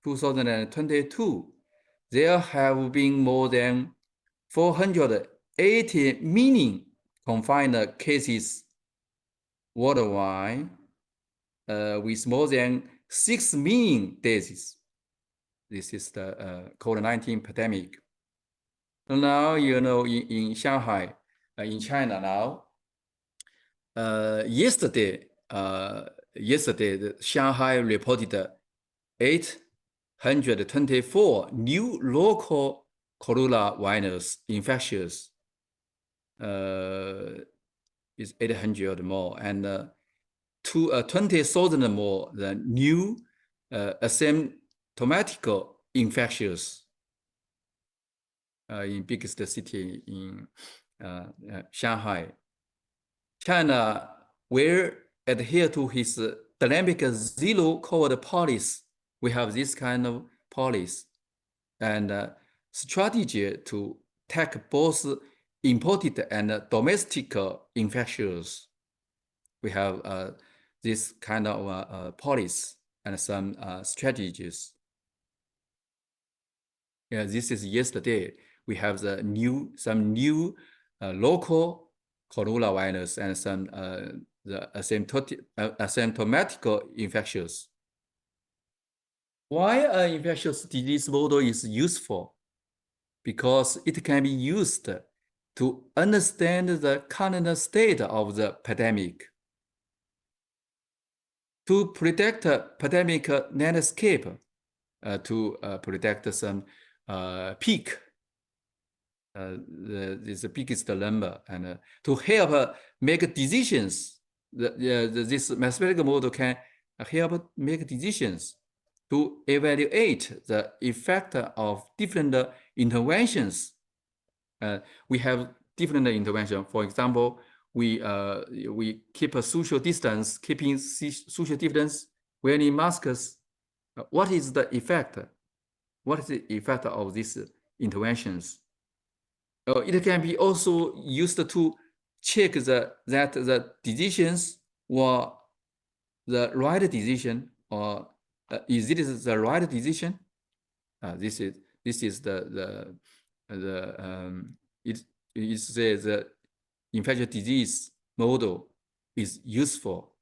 2022, there have been more than 480 million confined cases worldwide, with more than 6 million deaths. This is the COVID-19 pandemic. Now, in Shanghai, in China now, yesterday, the Shanghai reported 824 new local coronavirus infections. Is 800 more, and 20,000 more the new asymptomatic infections in biggest city in Shanghai. China will adhere to his dynamic zero COVID policy. We have this kind of policy and strategy to tackle both imported and domestic infections. We have this kind of policy and some strategies. Yeah, this is yesterday. We have some new local coronavirus and some the asymptomatic infections. Why an infectious disease model is useful? Because it can be used to understand the current state of the pandemic, to predict pandemic landscape, to predict some peak, the biggest number, and to help make decisions. This mathematical model can help make decisions to evaluate the effect of different interventions. We have different interventions. For example, we keep a social distance, keeping social distance, wearing masks. What is the effect? What is the effect of these interventions? It can be also used to check that the decisions were the right decision, or is it the right decision? This is the infectious disease model is useful.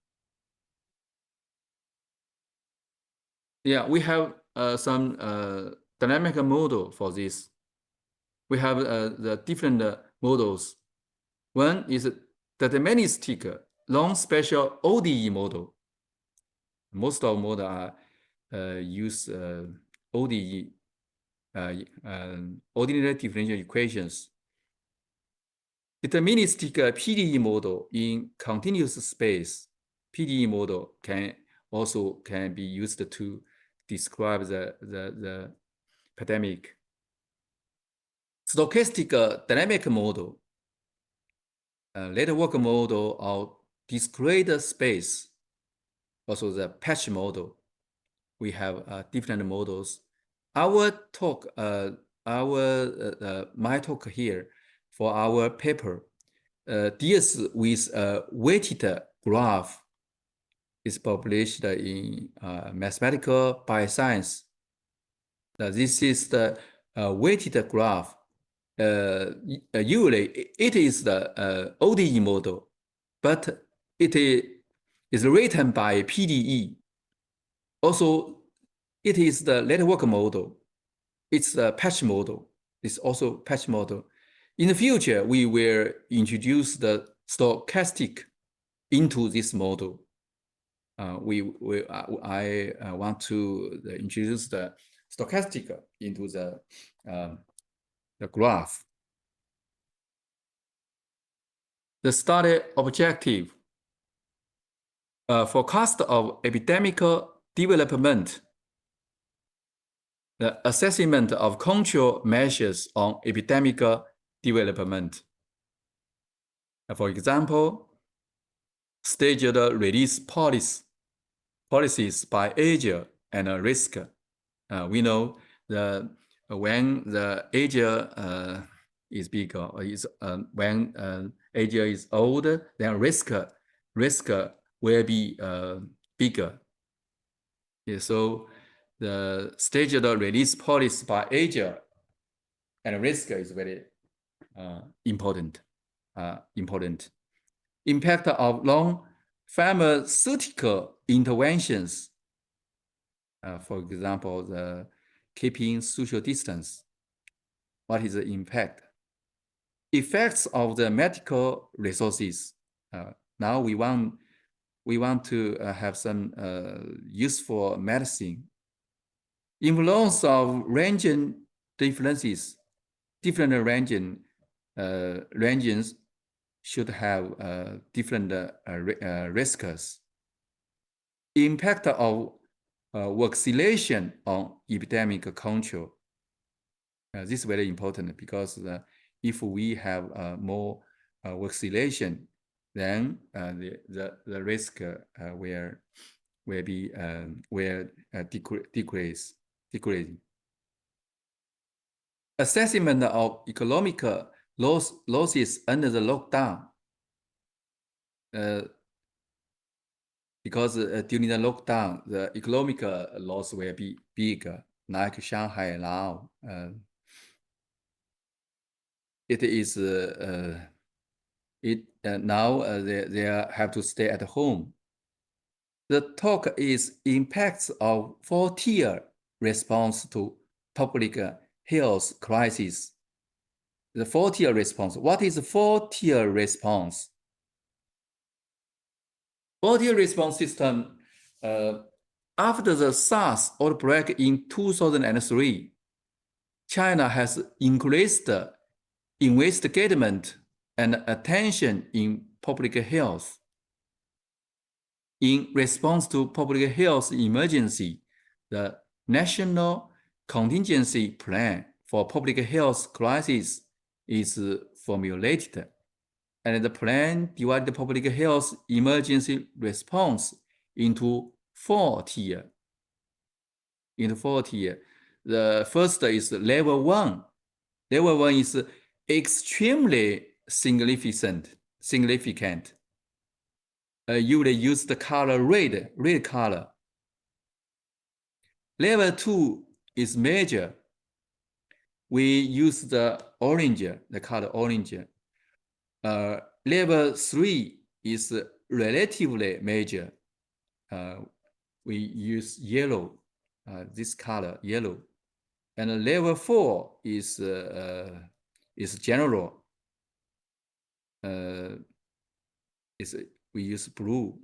Yeah, we have some dynamic model for this. We have the different models. One is deterministic long-spatial ODE model. Most of models are use ODE, ordinary differential equations. Deterministic PDE model in continuous space. PDE model can be used to describe the pandemic. Stochastic dynamic model, network model of discrete space, also the patch model. We have different models. My talk here for our paper deals with a weighted graph. Is published in Mathematical Bioscience. This is the weighted graph. Usually it is the ODE model, but it is written by PDE. Also, it is the network model. It's the patch model. It's also patch model. In the future, we will introduce the stochastic into this model. I want to introduce the stochastic into the graph. The study objective: forecast of epidemic development, the assessment of control measures on epidemic development. For example, staggered release policies by age and risk. We know when the age is bigger, when age is old, then risk will be bigger. Yeah, so the staggered release policy by Asia and risk is very important. Impact of non-pharmaceutical interventions, for example, the keeping social distance. What is the impact? Effects of the medical resources. Now we want to have some useful medicine. Influence of region differences. Different regions should have different risks. Impact of vaccination on epidemic control. This is very important because if we have more vaccination, then the risk will decreasing. Assessment of economic losses under the lockdown. Because during the lockdown, the economic loss will be big, like Shanghai now. It is now they have to stay at home. The talk is impacts of Fourtier response to public health crisis. The Fourtier response. What is the Fourtier response? Fourtier response system, after the SARS outbreak in 2003, China has increased investigation and attention in public health. In response to public health emergency, the National Contingency Plan for Public Health Crisis is formulated, and the plan divided the public health emergency response into 4 tiers. The first is level 1. Level 1 is extremely significant. You will use the color red color. Level 2 is major. We use the orange, the color orange. Level 3 is relatively major. We use yellow, this color, yellow. And level 4 is general. We use blue.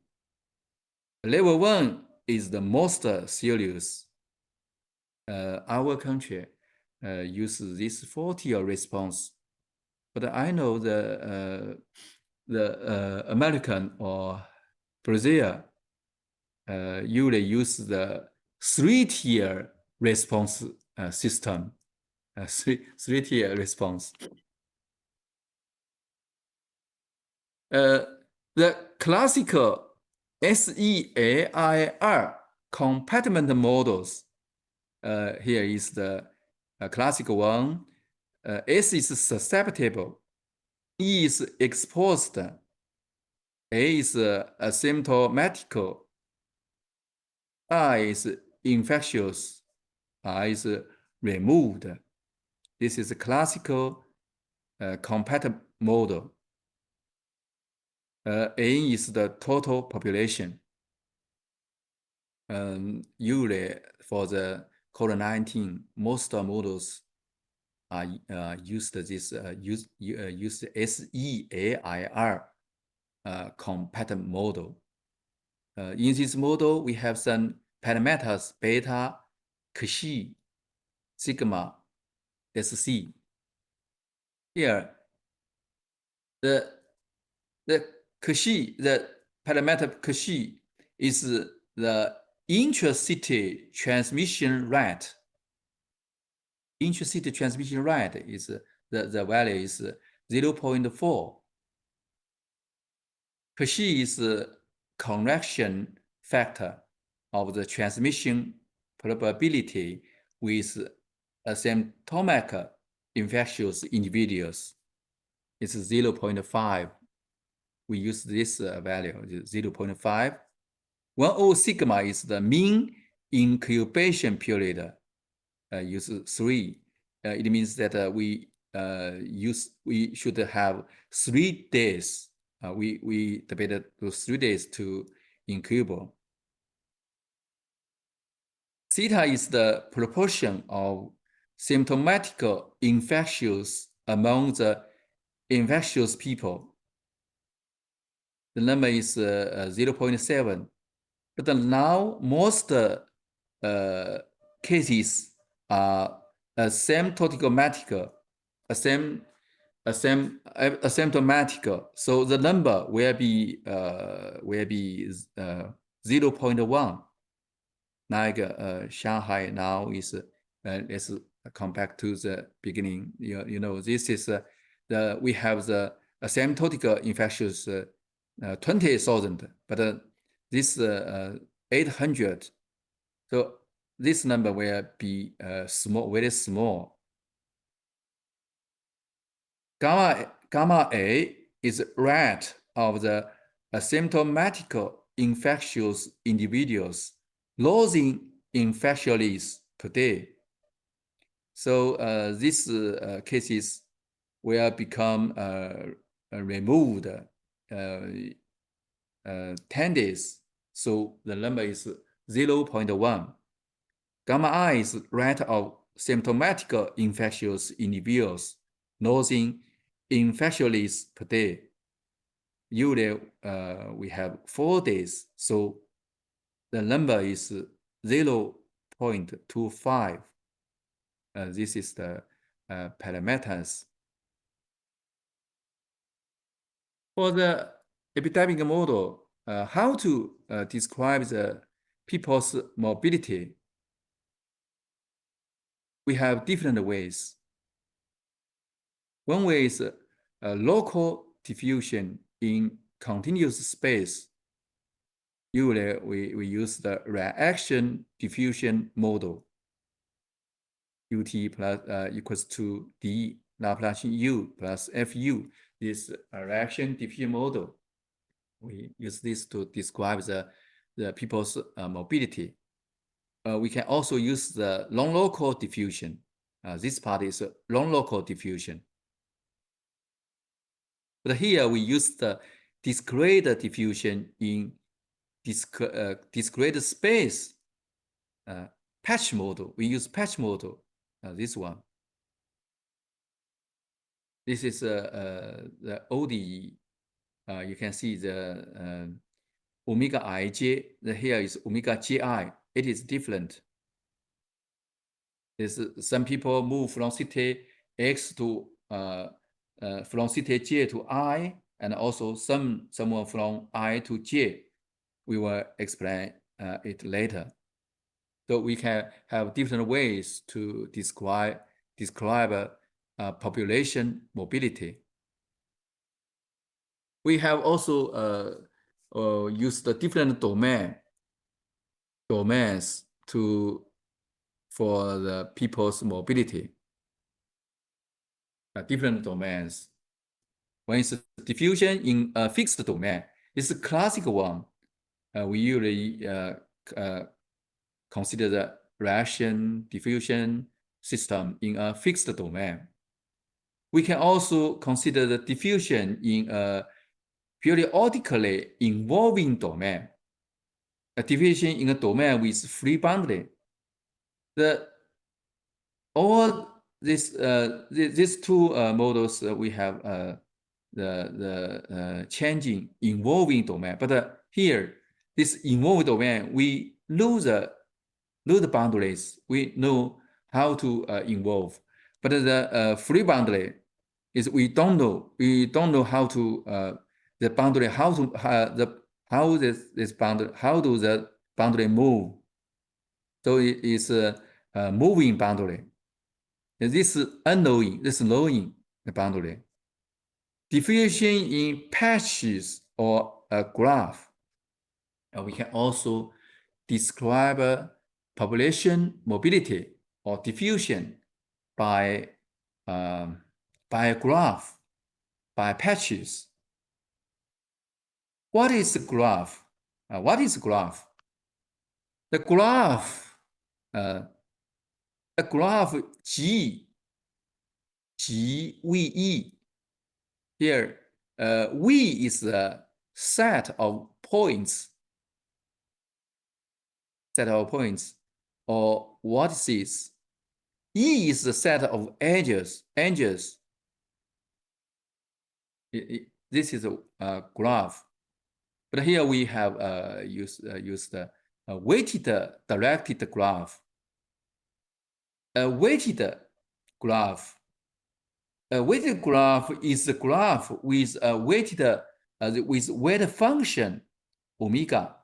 Level 1 is the most serious. Our country uses this 4-tier response, but I know the American or Brazil usually use the 3-tier response system. 3-tier response. The classical SEAIR compartment models. Here is the classical one. S is susceptible. E is exposed. A is asymptomatical. I is infectious. I is removed. This is a classical compatible model. A is the total population. Usually for the COVID-19, most models are used this use SEAIR compatible model. In this model, we have some parameters: beta, Xi, sigma, SC. Here, the Xi, the parameter Xi is the intracity transmission rate. Intracity transmission rate is the value is 0.4. Xi is the correction factor of the transmission probability with asymptomatic infectious individuals. It's 0.5. We use this value, 0.5. 1 sigma is the mean incubation period use 3. It means that we should have 3 days. We debated those 3 days to incubate. Theta is the proportion of symptomatic infectious among the infectious people. The number is 0.7. But now most cases are asymptomatic. So the number will be 0.1. Like Shanghai now is let's come back to the beginning. You know, this is we have the asymptotic infectious 20,000, but this 800. So this number will be small, very small. Gamma A is rate of the asymptomatic infectious individuals losing infectious per day. So these cases will become removed 10 days. So the number is 0.1. Gamma I is rate of symptomatic infectious individuals losing infectious per day. Usually we have 4 days. So the number is 0.25. This is the parameters. For the epidemic model, how to describe the people's mobility? We have different ways. One way is local diffusion in continuous space. Usually we use the reaction diffusion model. UT plus equals to D Laplacian U plus FU. This reaction diffusion model. We use this to describe the people's mobility. We can also use the non-local diffusion. This part is non-local diffusion. But here we use the discrete diffusion in discrete space patch model. We use patch model, this one. This is the ODE. You can see the omega ij. Here is omega ji. It is different. Some people move from city X to from city J to I, and also someone from I to J. We will explain it later. So we can have different ways to describe population mobility. We have also used the different domains for the people's mobility. Different domains. One is diffusion in a fixed domain. It's a classic one. We usually consider the reaction diffusion system in a fixed domain. We can also consider the diffusion in a periodically involving domain. A diffusion in a domain with free boundary. All these two models we have the changing involving domain, but here this involving domain we know the boundaries. We know how to involve, but the free boundary is we don't know. We don't know how to the boundary how do the boundary move. So it is a moving boundary. And this is unknowing. This is knowing the boundary. Diffusion in patches or a graph. We can also describe population mobility or diffusion by a graph, by patches. What is a graph? What is a graph? The graph, GVE. Here, V is a set of points, or vertices. E is the set of edges. This is a graph, but here we have used the weighted directed graph. A weighted graph. A weighted graph is a graph with a weighted weight function omega.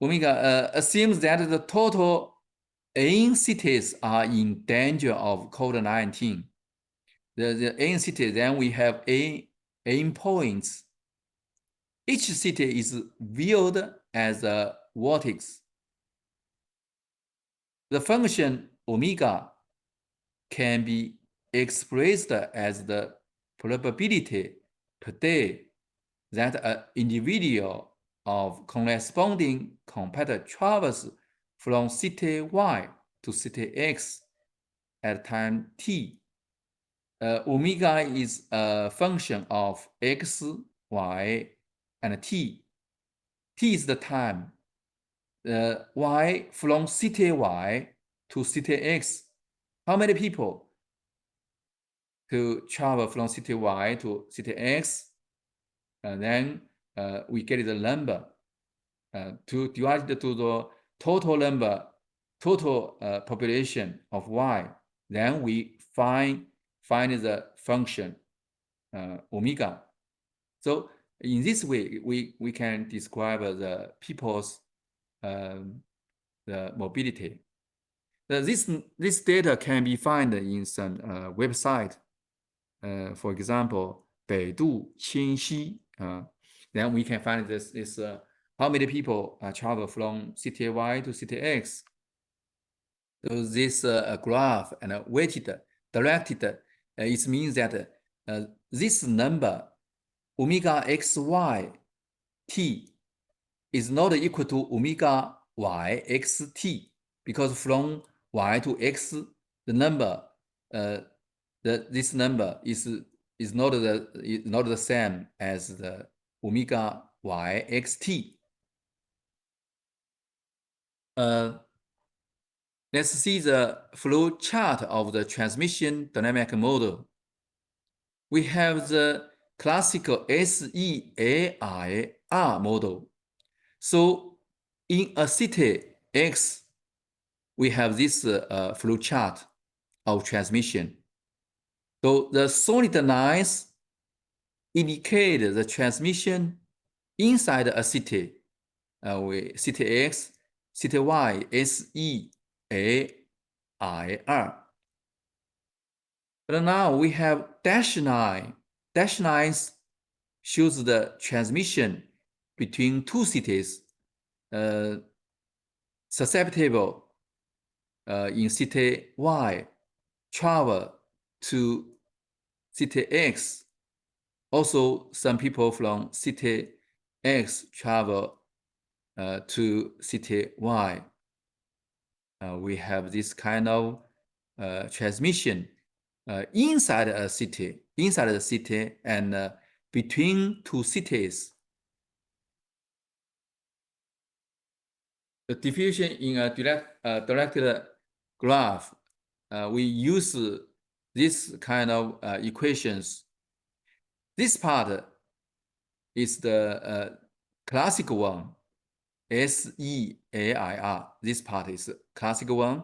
Omega assumes that the total N cities are in danger of COVID-19. The N city, then we have N points. Each city is viewed as a vertex. The function omega can be expressed as the probability per day that an individual of corresponding compact travels from city Y to city X at time t. Omega is a function of x, y, and t. T is the time. Y from city Y to city X. How many people to travel from city Y to city X? And then we get the number to divide it to the total number, total population of Y. Then we find the function omega. So in this way, we can describe the people's the mobility. This data can be found in some website. For example, Beidu Qinxi. Then we can find this how many people travel from city Y to city X. So this graph and weighted directed, it means that this number omega xy t is not equal to omega y xt, because from y to x the number this number is not the same as the omega y xt. Let's see the flow chart of the transmission dynamic model. We have the classical SEAIR model. So in a city X, we have this flow chart of transmission. So the solid lines indicate the transmission inside a city. City X, city Y, SEAIR. But now we have dash line. Dash lines shows the transmission between two cities susceptible in city Y travel to city X. Also, some people from city X travel to city Y. We have this kind of transmission inside the city and between two cities. The diffusion in a directed graph, we use this kind of equations. This part is the classical one, SEAIR. This part is the classical one.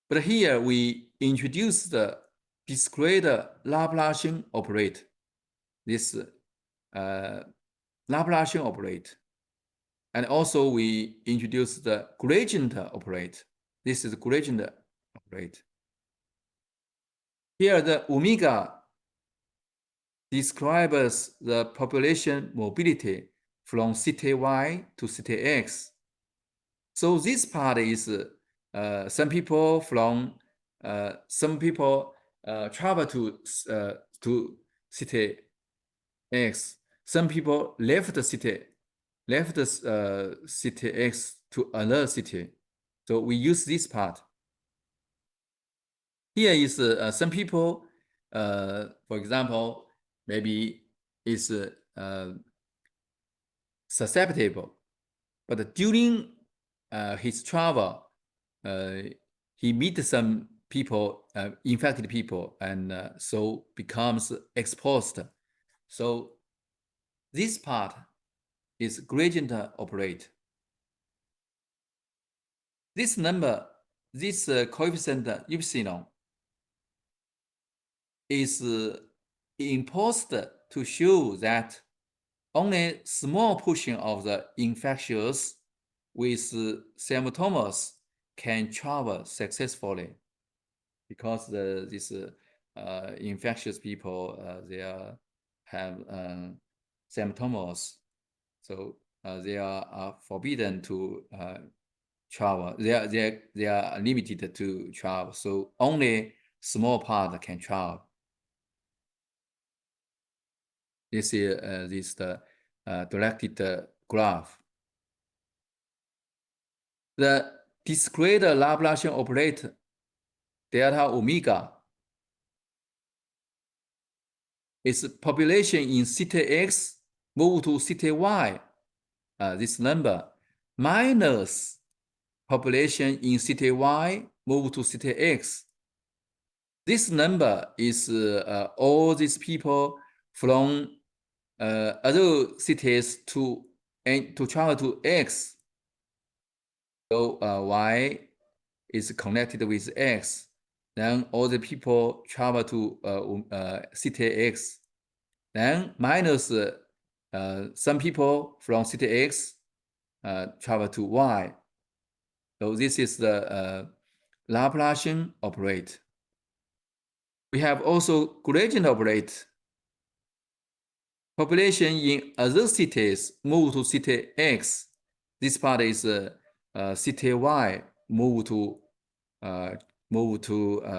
But here we introduce the discrete Laplacian operator. This Laplacian operator. And also we introduce the gradient operator. This is the gradient operator. Here the omega describes the population mobility from city Y to city X. So this part is some people travel to city X. Some people left left city X to another city. So we use this part. Here is some people, for example, maybe is susceptible, but during his travel, he meet some people, infected people, and so becomes exposed. So this part is gradient operate. This number, this coefficient epsilon is imposed to show that only small portion of the infectious with symptoms can travel successfully, because these infectious people they have symptoms, so they are forbidden to travel. They are limited to travel. So only small part can travel. This is the directed graph. The discrete Laplacian operator delta omega is population in city X move to city Y, this number, minus population in city Y move to city X. This number is all these people from other cities to travel to X. So Y is connected with X. Then all the people travel to city X. Then minus some people from city X travel to Y. So this is the Laplacian operate. We have also gradient operate. Population in other cities move to city X. This part is city Y move to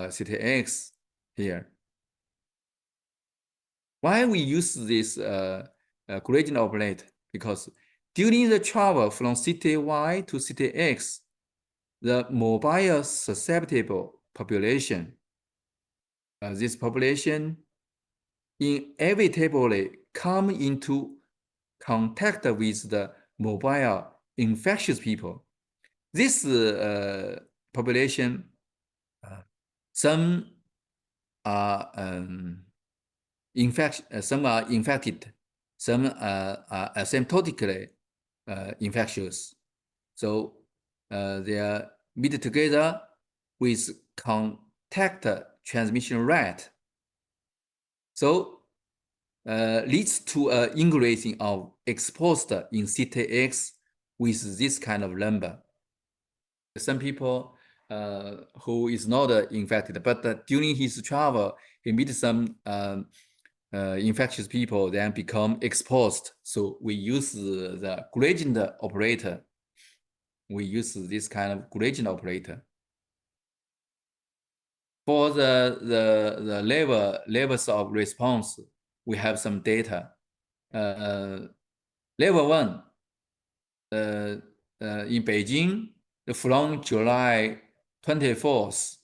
city X here. Why we use this gradient operate? Because during the travel from city Y to city X, the mobile susceptible population, this population inevitably come into contact with the mobile infectious people. This population, some are some are infected, some are asymptotically infectious. So they are meet together with contact transmission rate. So leads to an increase of exposed in city X with this kind of number. Some people who is not infected, but during his travel, he meets some infectious people, then become exposed. So we use the gradient operator. We use this kind of gradient operator. For the levels of response, we have some data. Level 1 in Beijing from July 24th.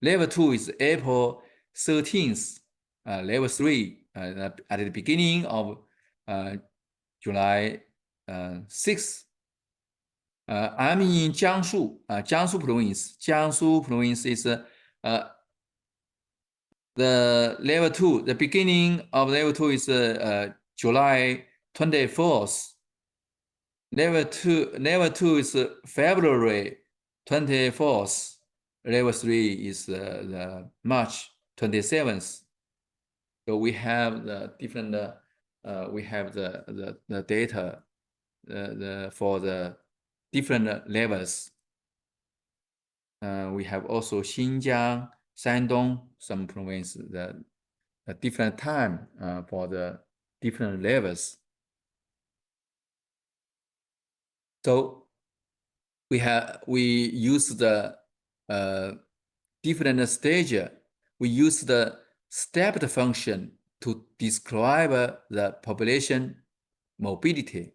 Level 2 is April 13th. Level 3 at the beginning of July 6th. I'm in Jiangsu, Jiangsu province. Jiangsu province is the level 2. The beginning of level 2 is July 24th. Level 2 is February 24th. Level 3 is the March 27th. So we have the different. We have the data for the different levels. We have also Xinjiang, Shandong, some provinces, the different time for the different levels. So we use the different stage. We use the stepped function to describe the population mobility.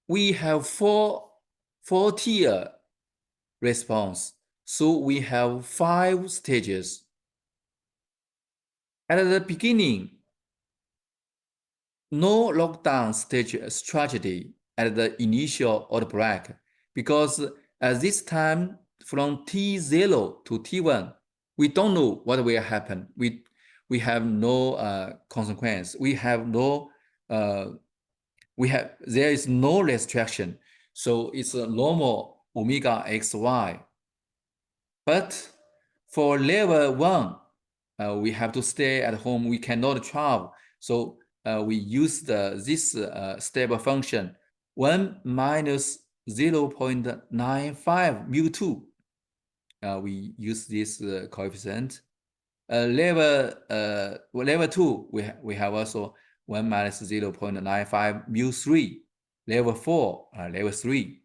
we have four-tier response. So we have 5 stages. At the beginning, no lockdown stage strategy at the initial outbreak, because at this time, from T0 to T1, we don't know what will happen. We have no consequence. There is no restriction. So it's a normal omega XY. But for level 1, we have to stay at home. We cannot travel. So we use this stable function 1 minus 0.95 mu2. We use this coefficient. Level 2, we have also 1 minus 0.95 mu3. Level 4, level 3.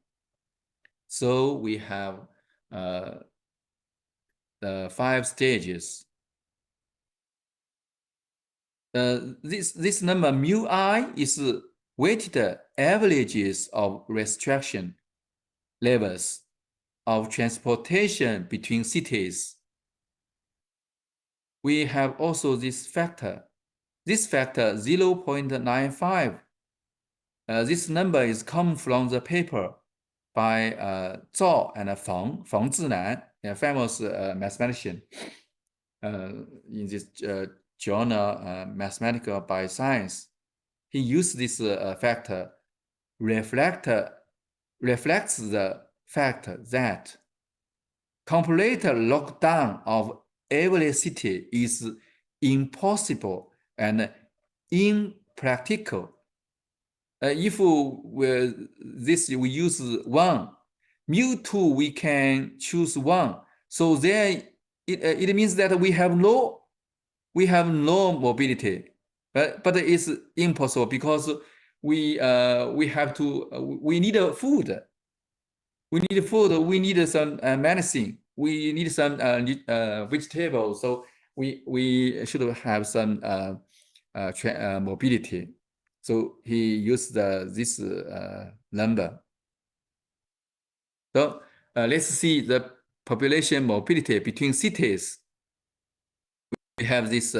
So we have the 5 stages. This number mu I is weighted averages of restriction levels of transportation between cities. We have also this factor 0.95. This number is come from the paper by Zhao and Feng Zinan, a famous mathematician in this journal, Mathematical Bioscience. He used this factor reflects the fact that complete lockdown of every city is impossible and impractical. If we use 1, mu2 we can choose 1. So there it means that we have no mobility, but it's impossible because we need food. We need some medicine. We need some vegetables. So we should have some mobility. So he used this number. So let's see the population mobility between cities. We have this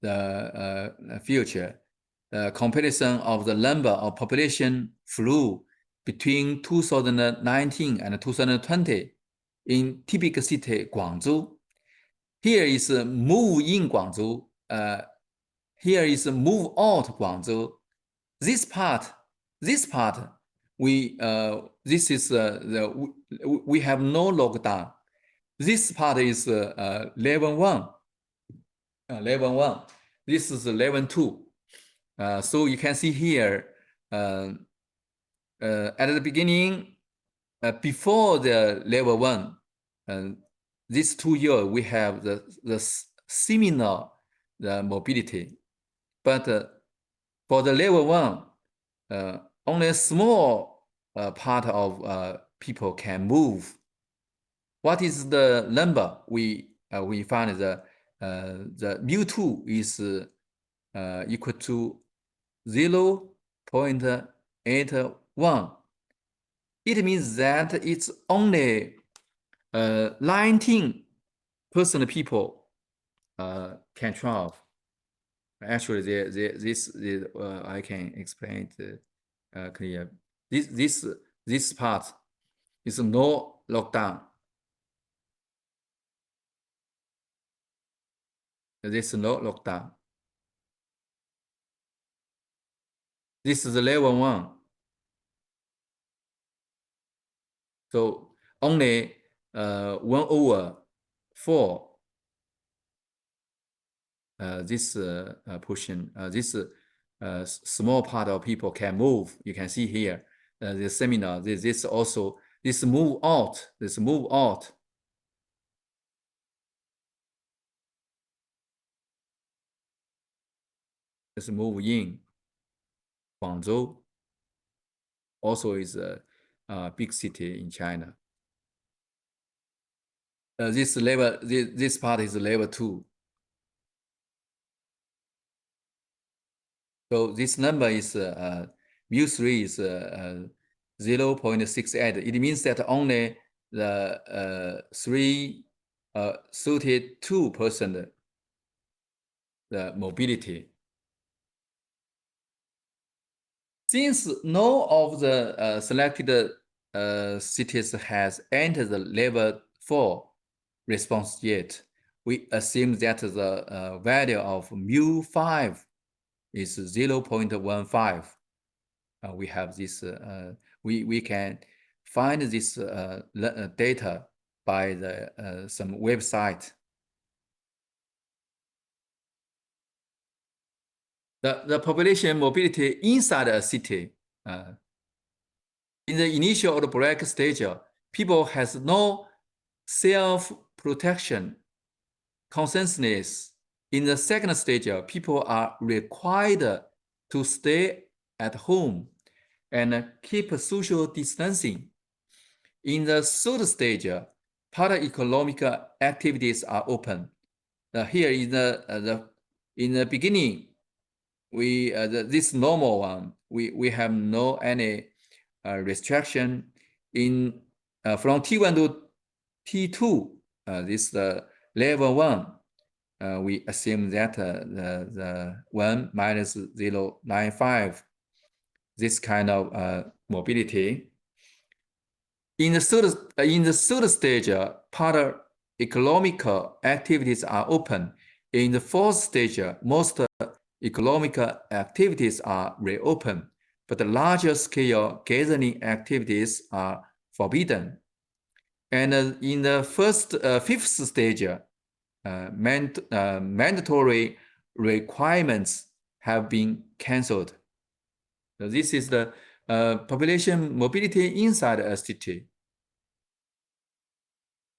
the future comparison of the number of population flew between 2019 and 2020 in typical city Guangzhou. Here is move in Guangzhou. Here is move out Guangzhou. This part, we have no lockdown. This part is level 1. Level 1. This is level 2. So you can see here at the beginning, before the level 1, these 2 years we have the similar mobility, but for the level 1, only a small part of people can move. What is the number? We find the mu2 is equal to 0.81. It means that it's only 19% people can travel. Actually, this I can explain it clear. This part is no lockdown. This is no lockdown. This is level 1. So only 1/4 this portion, this small part of people can move. You can see here the seminar. This also move out. This move out. This move in. Guangzhou also is a big city in China. This part is level 2. So this number is mu3 is 0.68. It means that only the 32% the mobility. Since none of the selected cities has entered the level 4 response yet, we assume that the value of mu5 is 0.15. We have this, we can find this data by the some website. The population mobility inside a city. In the initial outbreak stage, people has no self-protection consciousness. In the second stage, people are required to stay at home and keep social distancing. In the third stage, para-economic activities are open. Here in the beginning, we this normal one, we have no any restriction. In from T1 to T2, this level 1, we assume that the 1 minus 0.95, this kind of mobility. In the third stage, para-economic activities are open. In the fourth stage, most economic activities are reopened, but the larger scale gathering activities are forbidden. And in the fifth stage, mandatory requirements have been cancelled. So this is the population mobility inside a city.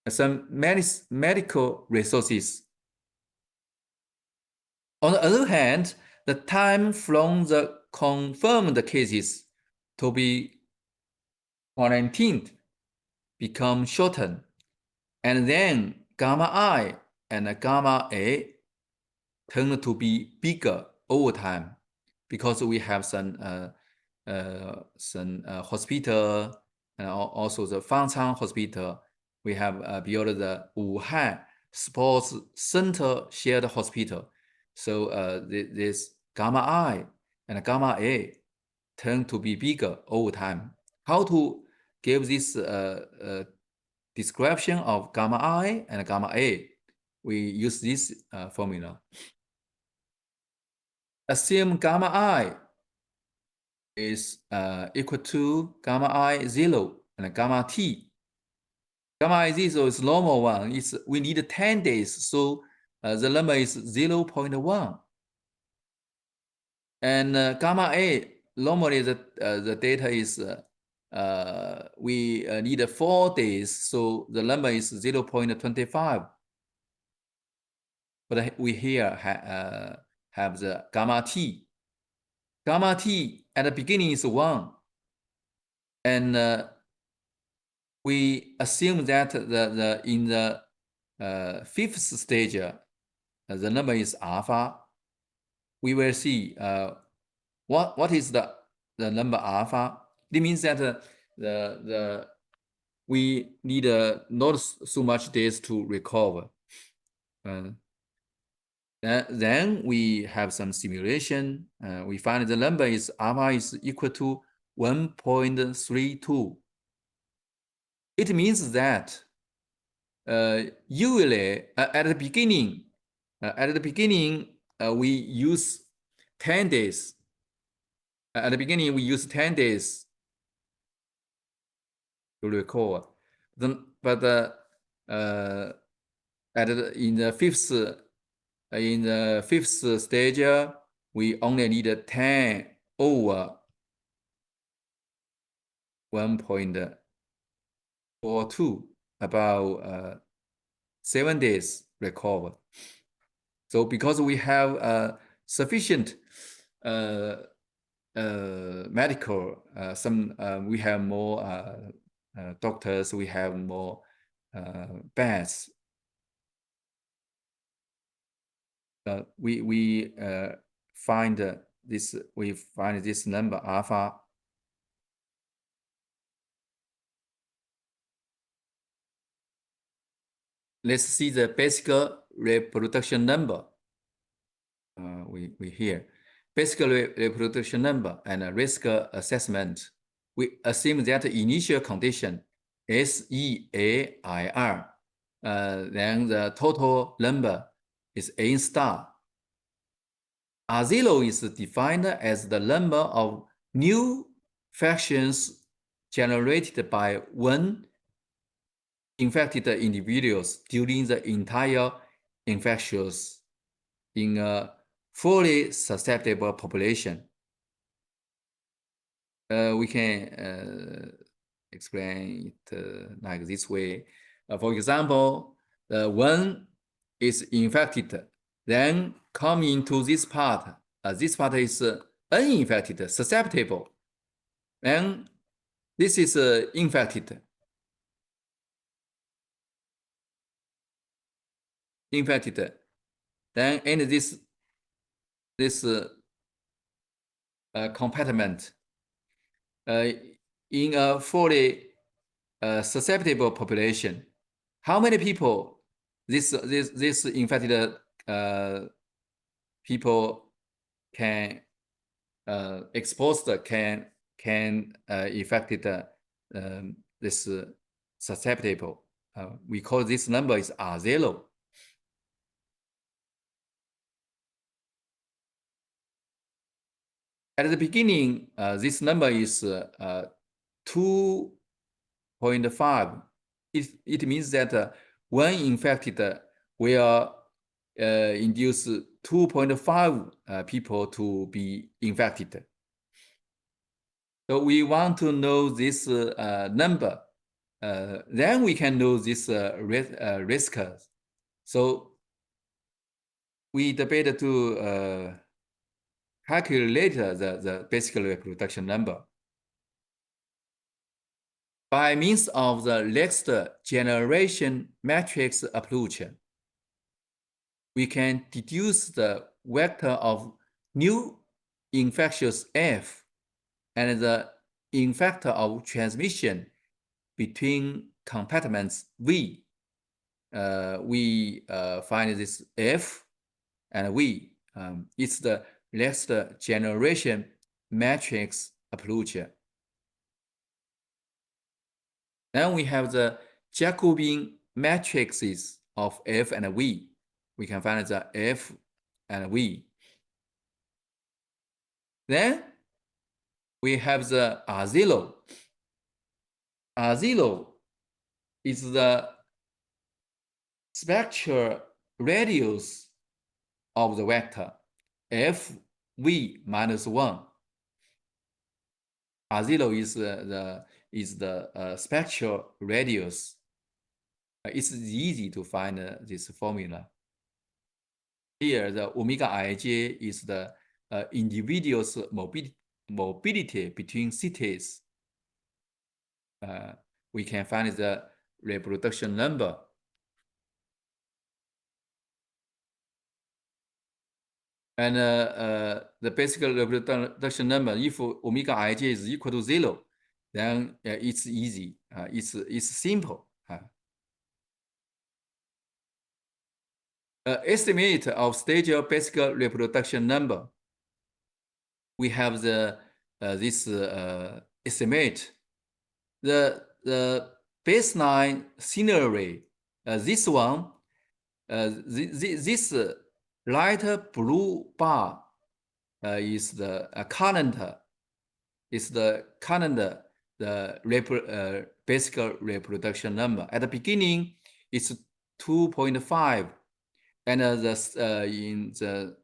Some medical resources. On the other hand, the time from the confirmed cases to be quarantined become shortened, and then gamma I and gamma A tend to be bigger over time because we have some hospital and also the Fangchang Hospital. We have built the Wuhan Sports Center Shared Hospital. So this gamma I and gamma A tend to be bigger over time. How to give this description of gamma I and gamma A? We use this formula. Assume gamma I is equal to gamma I 0 and gamma T. Gamma I 0 is normal one. We need 10 days, so the number is 0.1. And gamma A, normally the data is we need 4 days, so the number is 0.25. But we here have the gamma T. Gamma T at the beginning is 1. And we assume that in the fifth stage, the number is alpha. We will see what is the number alpha. It means that we need not so much days to recover. Then we have some simulation. We find the number is alpha is equal to 1.32. It means that usually at the beginning, we use 10 days. At the beginning, we use 10 days to recover. But in the fifth stage, we only need 10 over 1.42, about 7 days recover. So because we have sufficient medical, we have more doctors, we have more beds. We find we find this number alpha. Let's see the basic reproduction number. We hear basic reproduction number and risk assessment. We assume that the initial condition SEAIR, then the total number is A star. R0 is defined as the number of new infections generated by one infected individuals during the entire infectious in a fully susceptible population. We can explain it like this way. For example, one is infected, then come into this part. This part is uninfected, susceptible. And this is infected. Then and this compartment in a fully susceptible population. How many people this infected people can exposed can affected this susceptible? We call this number is R0. At the beginning, this number is 2.5. It means that one infected will induce 2.5 people to be infected. So we want to know this number. Then we can know this risk. So we debate to calculate the basic reproduction number by means of the next generation matrix approach. We can deduce the vector of new infectious F and the infector of transmission between compartments V. We find this F and V. It's the next generation matrix approach. Then we have the Jacobian matrices of F and V. We can find the F and V. Then we have the R0. R0 is the spatial radius of the vector Fv minus 1. R0 is the spatial radius. It's easy to find this formula. Here, the omega ij is the individual's mobility between cities. We can find the reproduction number. And the basic reproduction number, if omega ij is equal to 0, then it's easy. It's simple. Estimate of staggered basic reproduction number. We have the this estimate. The baseline scenario. This one. This light blue bar is the current. Is the current basic reproduction number. At the beginning, it's 2.5. And in the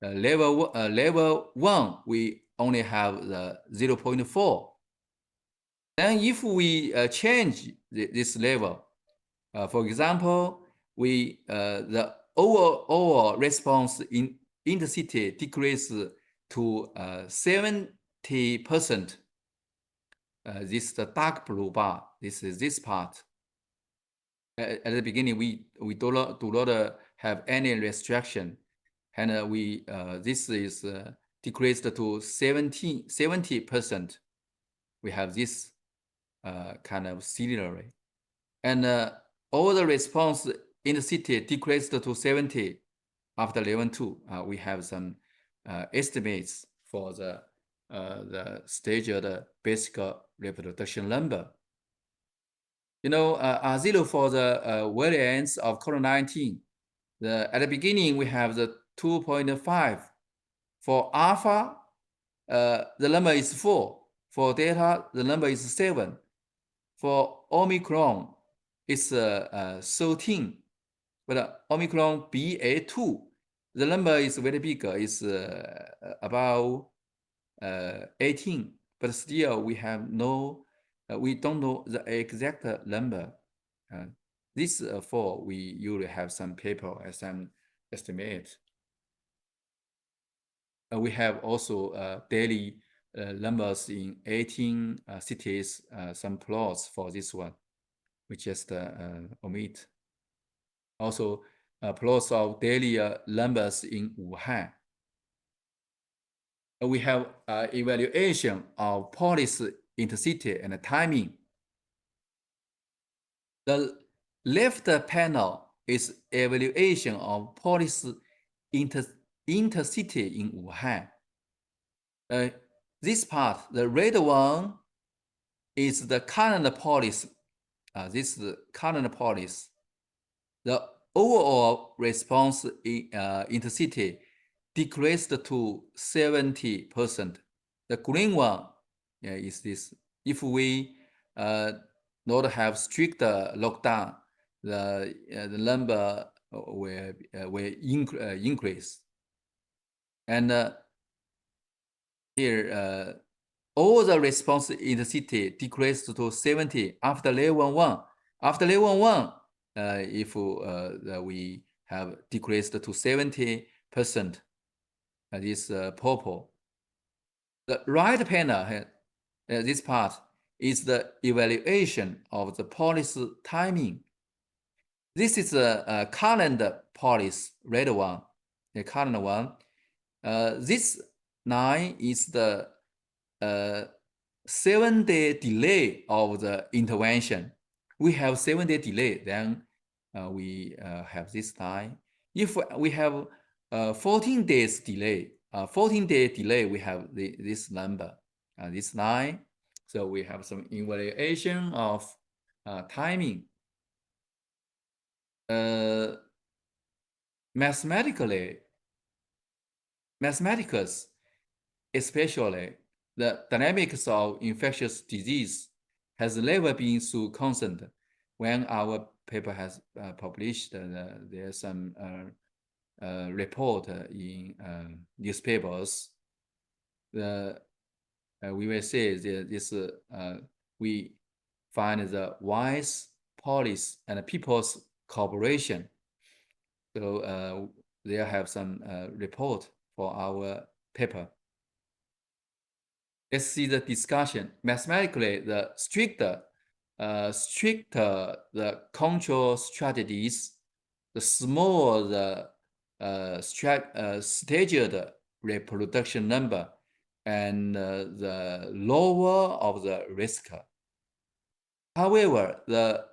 level 1, we only have the 0.4. Then if we change this level, for example, the overall response in Intercity decreases to 70%. This is the dark blue bar. This is this part. At the beginning, we do not have any restriction, and this is decreased to 70%. We have this kind of scenario. And all the response in the city decreased to 70 after level 2. We have some estimates for the staged basic reproduction number. You know, R0 for the variants of COVID-19. At the beginning, we have the 2.5. For alpha, the number is 4. For delta, the number is 7. For Omicron, it's 13. But Omicron BA2, the number is very big. It's about 18. But still, we have no, we don't know the exact number. This 4, we usually have some paper as some estimate. We have also daily numbers in 18 cities, some plots for this one, we just omit. Also, plots of daily numbers in Wuhan. We have evaluation of policy, intercity, and timing. The left panel is evaluation of policy, intercity in Wuhan. This part, the red one, is the current policy. This is the current policy. The overall response in intercity decreased to 70%. The green one is this. If we not have strict lockdown, the number will increase. And here, all the response in the city decreased to 70 after level 1. After level 1, if we have decreased to 70%, this purple. The right panel, this part, is the evaluation of the policy timing. This is a current policy, red one, the current one. This line is the 7-day delay of the intervention. We have 7-day delay, then we have this line. If we have 14 days delay, 14-day delay, we have this number, this line. So we have some evaluation of timing. Mathematics, especially the dynamics of infectious disease, has never been so constant. When our paper has published, there's some report in newspapers. We will say that this we find the wise policy and people's cooperation. So they have some report for our paper. Let's see the discussion. Mathematically, the stricter the control strategies, the smaller the staged reproduction number, and the lower of the risk. However, the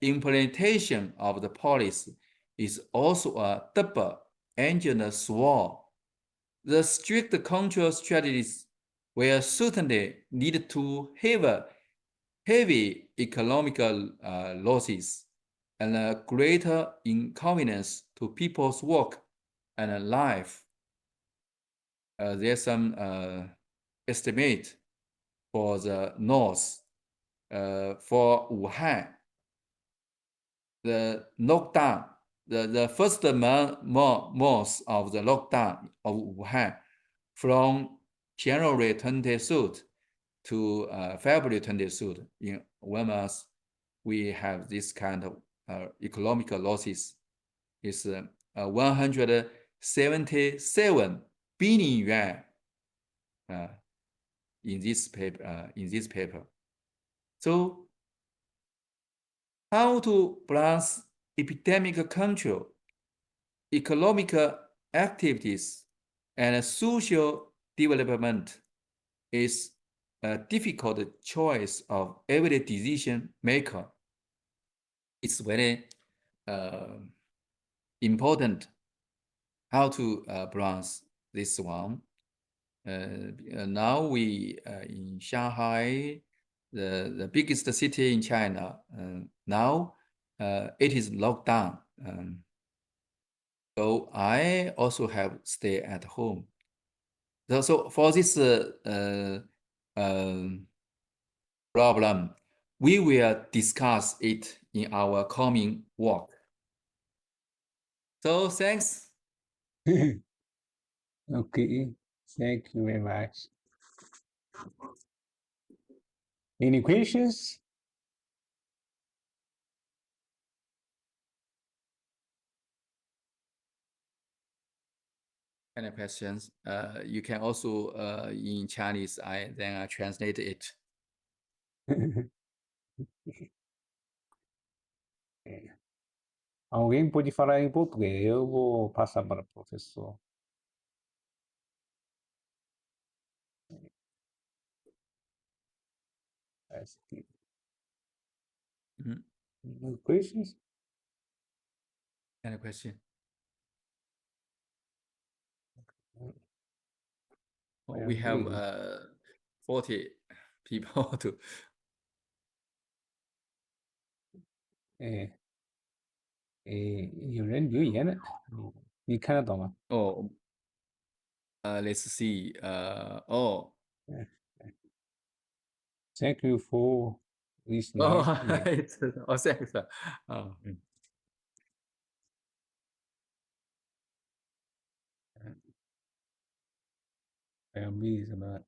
implementation of the policy is also a double-edged sword. The strict control strategies will certainly lead to heavy economical losses and a greater inconvenience to people's work and life. There's some estimate for the north. For Wuhan, the lockdown, the first month of the lockdown of Wuhan, from January 23rd to February 23rd, in 1 month, we have this kind of economical losses. Is 177 billion yuan in this paper. So, how to balance epidemic control, economic activities, and social development is a difficult choice of every decision maker. It's very important how to pronounce this one. Now we in Shanghai, the biggest city in China, now it is locked down. So I also have stay at home. So for this problem, we will discuss it in our coming work. So thanks. Okay, thank you very much. Any questions? Any questions? You can also in Chinese. Then I translate it. Alguém pode falar em português? Eu vou passar para o professor. Any questions? Any question? We have 40 people to. 有人留言了，你看得到吗？ Oh, let's see. Oh. Thank you for listening. Oh, Yeah. oh, thanks. Oh. I'm busy about.